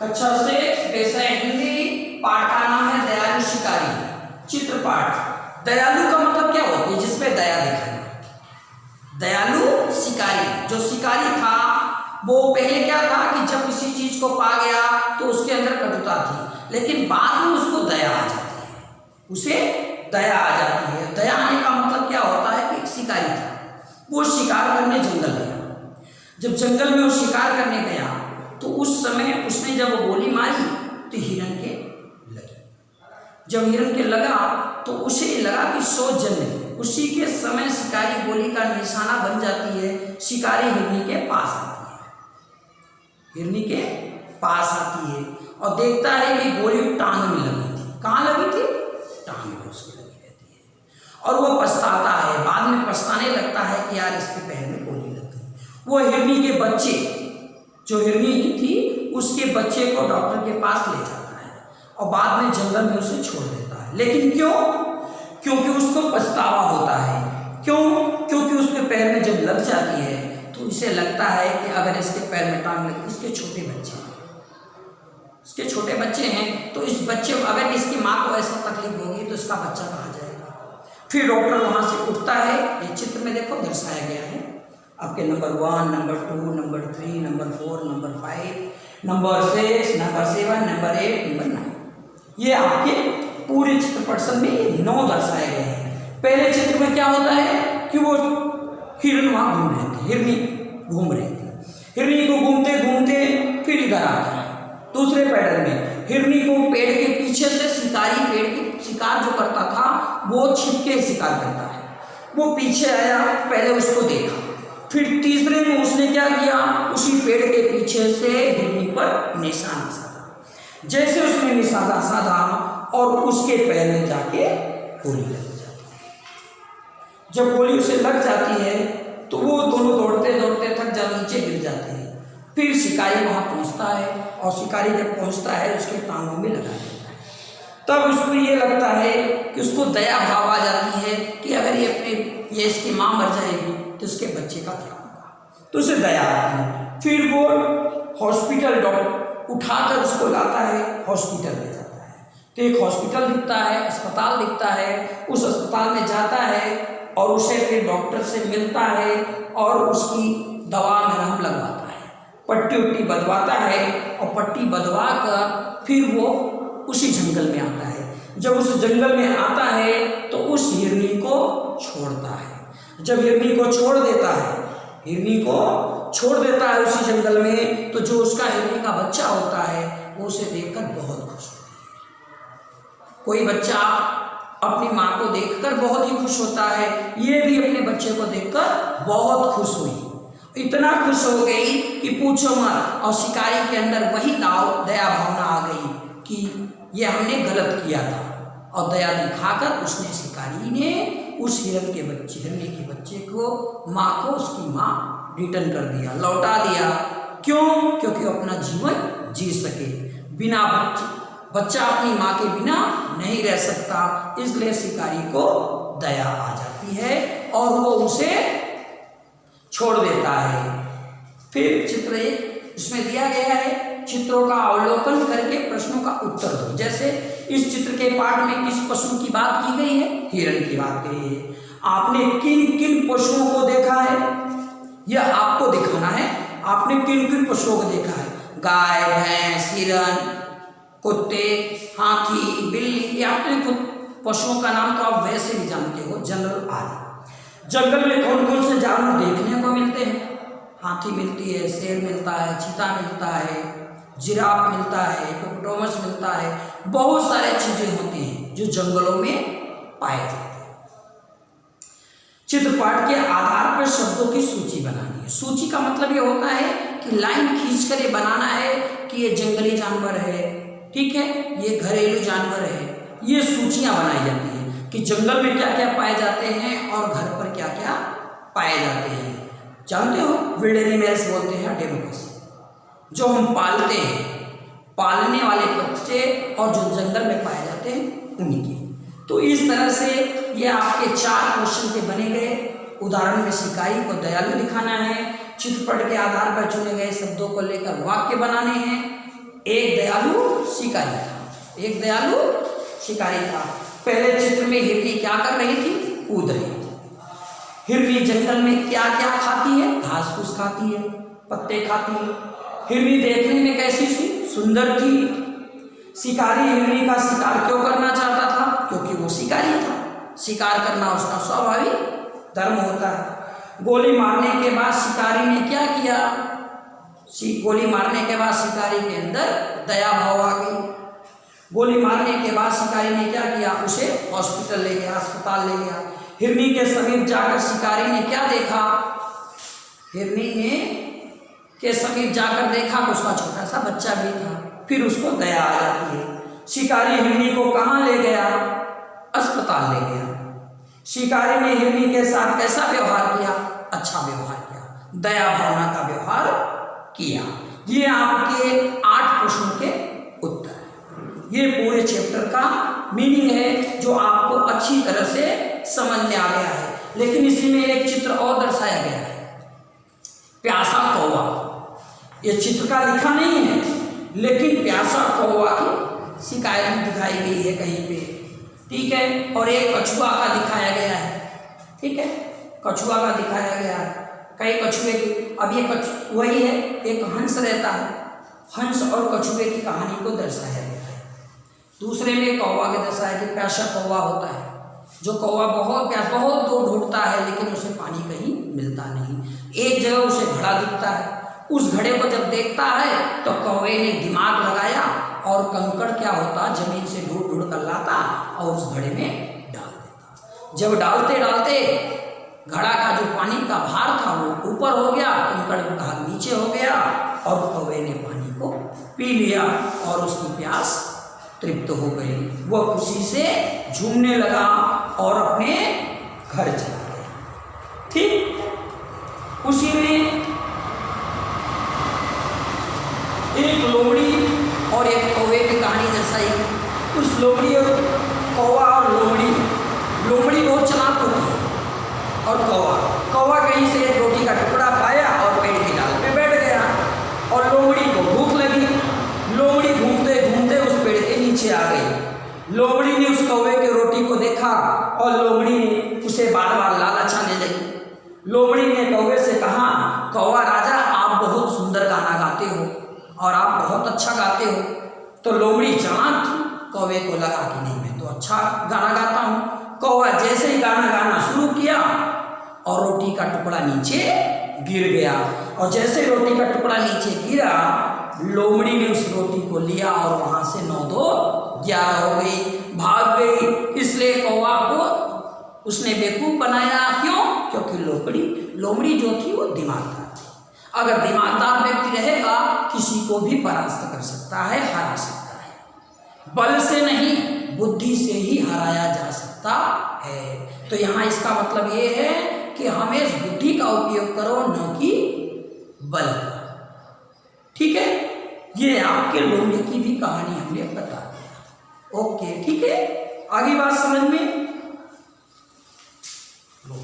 कक्षा 6 विषय हिंदी, पाठ का नाम है दयालु शिकारी। चित्र पाठ। दयालु का मतलब क्या होता है? जिसपे दया दिखाना। दयालु शिकारी, जो शिकारी था वो पहले क्या था कि जब किसी चीज को पा गया तो उसके अंदर कटुता थी, लेकिन बाद में उसको दया आ जाती है, उसे दया आ जाती है। दया आने का मतलब क्या होता है कि एक शिकारी था, वो शिकार करने जंगल गया। जब जंगल में वो शिकार करने गया तो उस समय उसने जब वो गोली मारी तो हिरन के लगी। जब हिरन के लगा तो उसे लगा कि 100 जन लगे। उसी के समय शिकारी गोली का निशाना बन जाती है। शिकारी हिरनी के पास आती है, हिरनी के पास आती है और देखता है कि गोली टांग में लगी थी। कहाँ लगी थी? टांग में उसकी लगी रहती है और वो पछताता है। बाद में पछताने लगता है कि यार इसके पैर में गोली लग गई। वो हिरनी के बच्चे, जो हिरनी थी उसके बच्चे को डॉक्टर के पास ले जाता है और बाद में जंगल में उसे छोड़ देता है। लेकिन क्यों? क्योंकि उसको पछतावा होता है। क्यों? क्योंकि उसके पैर में जब लग जाती है तो इसे लगता है कि अगर इसके पैर में टांग लगी, इसके छोटे बच्चे हैं, इसके छोटे बच्चे हैं, तो इस बच्चे अगर इसकी माँ को ऐसा तकलीफ होगी तो इसका बच्चा कहाँ जाएगा? फिर डॉक्टर वहाँ से उठता है। ये चित्र में देखो दर्शाया गया है आपके number 1, number 2, number 3, number 4, number 5, number 6, number 7, number 8, number 9। ये आपके पूरे चित्रपट में ये 9 दर्शाए गए हैं। पहले चित्र में क्या होता है कि वो हिरन वहाँ घूम रहे थे, हिरनी घूम रही थी। हिरनी को घूमते घूमते फिर इधर आता है। दूसरे पैटर्न में हिरनी को पेड़ के पीछे से शिकारी, पेड़ की शिकार जो करता था वो छिप के शिकार करता है। वो पीछे आया, पहले उसको देखा। फिर तीसरे में उसने क्या किया? उसी पेड़ के पीछे से हिरनी पर निशाना साधा। जैसे उसने निशाना साधा और उसके पैर में जाके गोली लग जाती है। जब गोली उसे लग जाती है तो वो दोनों दौड़ते दौड़ते थक जा नीचे गिर जाते हैं। फिर शिकारी वहाँ पहुँचता है और शिकारी जब पहुँचता है उसके टांगों में लगा देता है। तब उसको ये लगता है कि उसको दया भाव आ जाती है कि अगर ये इसकी माँ मर जाएगी तो उसके बच्चे का क्या होगा, तो उसे दया आती है। फिर वो हॉस्पिटल डॉक्टर उठाकर उसको लाता है, हॉस्पिटल ले जाता है। तो एक हॉस्पिटल दिखता है, अस्पताल दिखता है। उस अस्पताल में जाता है और उसे फिर डॉक्टर से मिलता है और उसकी दवा मरहम लगवाता है, पट्टी उट्टी बदवाता है और पट्टी बदवा कर फिर वो उसी जंगल में आता है। जब उस जंगल में आता है तो उस हिरनी को छोड़ता है। जब हिरनी को छोड़ देता है, हिरनी को छोड़ देता है उसी जंगल में, तो जो उसका हिरनी का बच्चा होता है वो उसे देखकर बहुत खुश होता है। कोई बच्चा अपनी माँ को देखकर बहुत ही खुश होता है। ये भी अपने बच्चे को देखकर बहुत खुश हुई, इतना खुश हो गई कि पूछो मत। और शिकारी के अंदर वही दया भावना आ गई कि ये हमने गलत किया था, और दया दिखाकर उसने, शिकारी ने उस हिरन के बच्चे, हिरनी के बच्चे को, माँ को, उसकी माँ रिटर्न कर दिया, लौटा दिया। क्यों? क्योंकि अपना जीवन जी सके। बिना बच्चा अपनी माँ के बिना नहीं रह सकता, इसलिए शिकारी को दया आ जाती है और वो उसे छोड़ देता है। फिर चित्र 1 इसमें दिया गया है, चित्रों का अवलोकन करके प्रश्नों का उत्तर दो। जैसे इस चित्र के पाठ में किस पशु की बात की गई है? हिरन की बात की है। आपने किन किन पशुओं को देखा है? यह आपको दिखाना है। आपने किन किन पशुओं को देखा है? गाय, भैंस, हिरन, कुत्ते, हाथी, बिल्ली। ये आपने पशुओं का नाम तो आप वैसे भी जानते हो, जनरल आदि। जंगल में कौन कौन से जानवर देखने को मिलते हैं? हाथी मिलती है, शेर मिलता है, चीता मिलता है, जिराफ मिलता है, हिप्पोपोटामस मिलता है। बहुत सारे चीजें होती हैं जो जंगलों में पाए जाते हैं। चित्रपाठ के आधार पर शब्दों की सूची बनानी है। सूची का मतलब ये होता है कि लाइन खींचकर ये बनाना है कि ये जंगली जानवर है, ठीक है, ये घरेलू जानवर है। ये सूचियां बनाई जाती हैं कि जंगल में क्या क्या पाए जाते हैं और घर पर क्या क्या पाए जाते हैं। जानते हो, विल्ड एनिमल्स बोलते हैं डेमोक्रेसी, जो हम पालते हैं, पालने वाले बच्चे, और जो जंगल में पाए जाते हैं उन्हीं के। तो इस तरह से ये आपके 4 क्वेश्चन के बने गए। उदाहरण में शिकारी को दयालु दिखाना है, चित्रपट के आधार पर चुने गए शब्दों को लेकर वाक्य बनाने हैं, एक दयालु शिकारी था। एक दयालु शिकारी था। पहले चित्र में हिरनी क्या कर रही थी? कूद रही थी। हिरनी जंगल में क्या क्या खाती है? घास फूस खाती है, पत्ते खाती है। हिरनी देखने में कैसी थी? सुंदर थी। शिकारी हिरनी का शिकार क्यों करना चाहता था? क्योंकि वो शिकारी था। शिकार करना उसका स्वाभाविक धर्म होता है। गोली मारने के बाद शिकारी ने क्या किया? गोली मारने के बाद शिकारी के अंदर दया भाव आ गई। गोली मारने के बाद शिकारी ने क्या किया? उसे हॉस्पिटल ले गया, अस्पताल ले गया। हिरनी के समीप जाकर शिकारी ने क्या देखा? हिरनी ने के समीप जाकर देखा कि उसका छोटा सा बच्चा भी था। फिर उसको दया आ जाती है। शिकारी हिरनी को कहाँ ले गया? अस्पताल ले गया। शिकारी ने हिरनी के साथ कैसा व्यवहार किया? अच्छा व्यवहार किया, दया भावना का व्यवहार किया। ये आपके 8 प्रश्नों के उत्तर हैं। ये पूरे चैप्टर का मीनिंग है जो आपको अच्छी तरह से समझ में आ गया है। लेकिन इसी में एक चित्र और दर्शाया गया है, प्यासा कौवा। ये चित्र का लिखा नहीं है, लेकिन प्यासा कौवा की शिकायत दिखाई गई है कहीं पे, ठीक है। और एक कछुआ का दिखाया गया है, ठीक है, कछुआ का दिखाया गया है। कई कछुए की, अब ये वही है, एक हंस रहता है, हंस और कछुए की कहानी को दर्शाया गया है। दूसरे में कौवा के दर्शाया कि प्यासा कौवा होता है, जो कौवा बहुत दूर ढूंढता है, लेकिन उसे पानी कहीं मिलता नहीं। एक जगह उसे घड़ा दिखता है, उस घड़े को जब देखता है तो कौवे ने दिमाग लगाया और कंकड़ क्या होता, जमीन से ढूंढ ढूंढ कर लाता और उस घड़े में डाल देता। जब डालते डालते घड़ा का जो पानी का भार था वो ऊपर हो गया, कंकड़ का नीचे हो गया और कौवे ने पानी को पी लिया और उसकी प्यास तृप्त हो गई। वह खुशी से झूमने लगा और अपने घर चला गया। ठीक उसी में एक लोमड़ी और एक कौवे की कहानी दर्शाई गई। उस लोमड़ी और कौवा और लोमड़ी बहुत चालाक होती है और कौवा कहीं से एक रोटी का टुकड़ा पाया और पेड़ की डाल पे बैठ गया और लोमड़ी को भूख लगी। लोमड़ी घूमते घूमते उस पेड़ के नीचे आ गई। लोमड़ी ने उस कौवे की रोटी को देखा और लोमड़ी ने उसे बार बार लालच आने लगी। लोमड़ी ने कौवे से कहा, कौवा राजा, आप बहुत सुंदर गाना गाते हो और आप बहुत अच्छा गाते हो। तो लोमड़ी चालाक थी, कौवे को लगा कि नहीं, मैं तो अच्छा गाना गाता हूँ। कौवा जैसे ही गाना गाना शुरू किया और रोटी का टुकड़ा नीचे गिर गया और जैसे रोटी का टुकड़ा नीचे गिरा, लोमड़ी ने उस रोटी को लिया और वहां से 9-2-11 हो गई, भाग गई। इसलिए कौवा को उसने बेवकूफ बनाया। क्यों? क्योंकि लोमड़ी जो थी वो दिमागदार थी। अगर दिमागदार व्यक्ति रहेगा किसी को भी परास्त कर सकता है, हरा सकता है। बल से नहीं, बुद्धि से ही हराया जा सकता है। तो यहाँ इसका मतलब ये है कि हमें बुद्धि का उपयोग करो, न कि बल का। ठीक है, ये आपके लोमड़ी की भी कहानी हमने बता दिया। ओके, ठीक है, आगे बात समझ में